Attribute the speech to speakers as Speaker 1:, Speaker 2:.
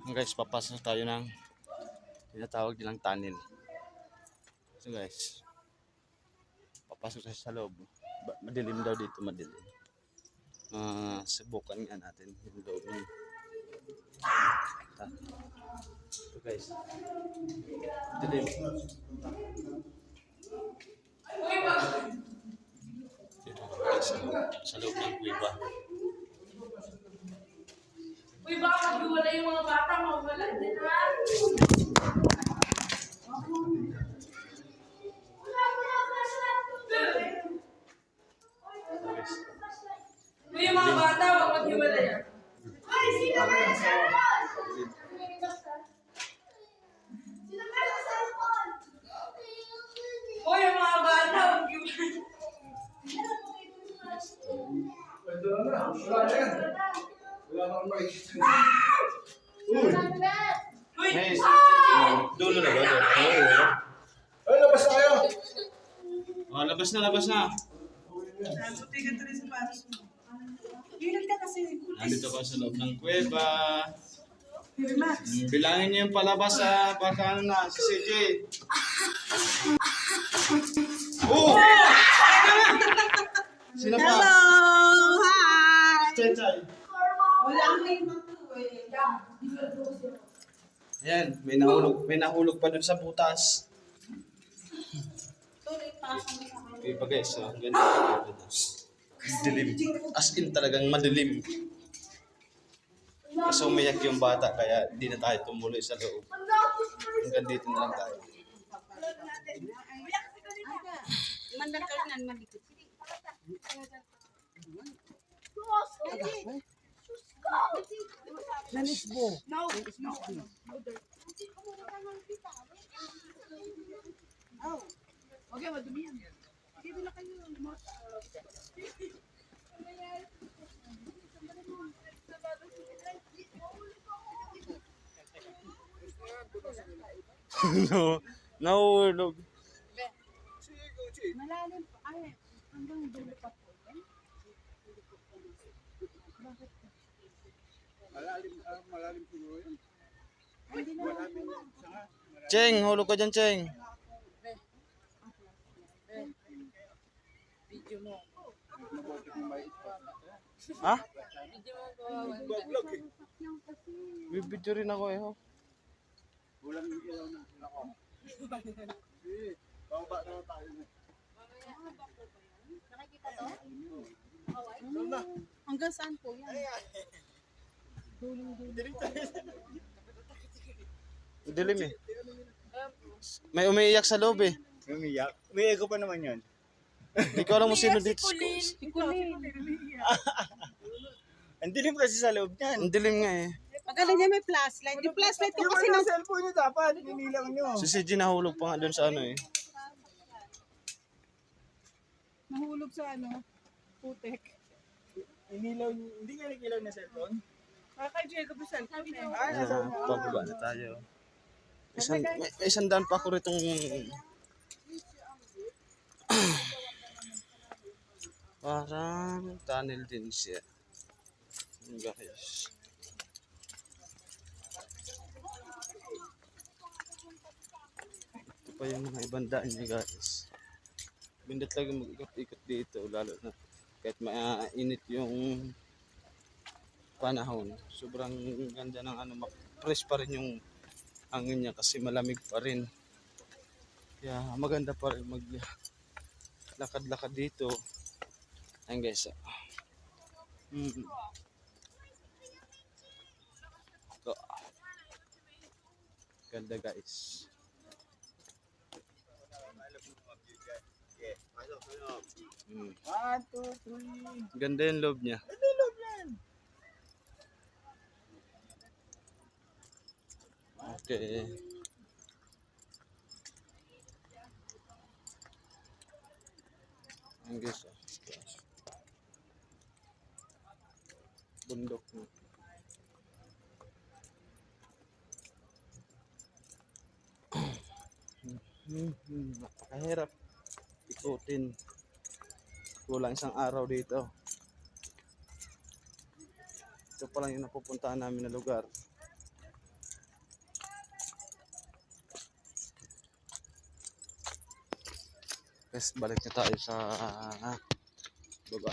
Speaker 1: Guys, papasok tayo ng tinatawag nilang tunnel. So guys, papasok tayo sa loob. Madilim daw dito, madilim. Subukan nga natin yung loob ng ito guys. Dilim. Dito guys, sa loob ng kuweba.
Speaker 2: Uy, baka maghiwala yung mga bata, mawala din ha. Uy, yung mga bata, huwag maghiwala yan. Uy, sino ba yung cellphone? Sino ba yung cellphone? Uy, yung mga bata, huwag maghiwala. Uy,
Speaker 1: Guys, dulo na ba?
Speaker 3: Ay, labas na kayo!
Speaker 1: Oh, labas na. Nandito ko sa loob ng kuweba. Bilangin niyo yung palabas sa baka ano na, si CJ. Oh! Sino pa?
Speaker 4: Hello! Hi!
Speaker 1: Chay.
Speaker 4: Wala ang may
Speaker 1: Ayan, may nahulog pa dun sa butas. Okay pa guys, so, ganda. Dilim. As in talagang madilim. Kasi umiyak yung bata kaya di na tayo tumuloy sa loob. Hanggang dito na lang tayo.
Speaker 4: Mandang kanan, malikot. Nanisbo. No. Okay, madumi yan. Dito na kayo.
Speaker 1: No, nahulog.
Speaker 4: Malalim pa. Ay, hanggang dulo pa po. Bakit?
Speaker 3: Malalim siguro yun.
Speaker 4: Hindi na lang.
Speaker 1: Cheng, hulog ka dyan, Cheng.
Speaker 4: Video mo.
Speaker 1: Ha?
Speaker 4: Video mo ko.
Speaker 3: Vlog eh.
Speaker 1: Bibidyo rin ako eh. Oh.
Speaker 3: Walang ilaw na. Ako. Eh, baba naman tayo.
Speaker 4: Nakikita to?
Speaker 3: Saan na?
Speaker 4: Hanggang saan po yan?
Speaker 1: Dilim eh. May umiiyak sa loob eh.
Speaker 3: Umiyak. May ego pa naman yun.
Speaker 1: Hindi ko alam mo sino dito.
Speaker 3: Ang dilim kasi sa loob niyan.
Speaker 1: Ang dilim nga eh.
Speaker 4: Pagkala niya may flashlight. Yung flashlight po kasi
Speaker 3: Yung cellphone niyo dapat. Inilaw niyo.
Speaker 1: Si CJ nahulog pa nga doon sa ano eh.
Speaker 4: nahulog sa ano, putek.
Speaker 3: Inilaw niyo. Hindi nga nagilaw na cellphone.
Speaker 4: Kay Jacob yung cellphone eh.
Speaker 1: Pababa na tayo. May isang daan pa ako ritong parang tunnel din siya. Guys. Ito pa yung mga ibang daan niya guys. Bindot lang mag-ikot-ikot dito lalo na kahit mainit yung panahon. Sobrang ganda ng ano, fresh pa rin yung hangin niya kasi malamig pa rin. Kaya maganda pa rin maglakad-lakad dito. Ayan guys. Ito. Ganda guys. Mm.
Speaker 3: 1, 2, 3.
Speaker 1: Ganda yung loob niya.
Speaker 3: Ano yung loob yan?
Speaker 1: Okay. Ayan guys. Bundok na. Napakahirap ikutin. Kulang isang araw dito. Ito pa lang yung napupuntahan namin na lugar. Guys, balik na tayo sa baba.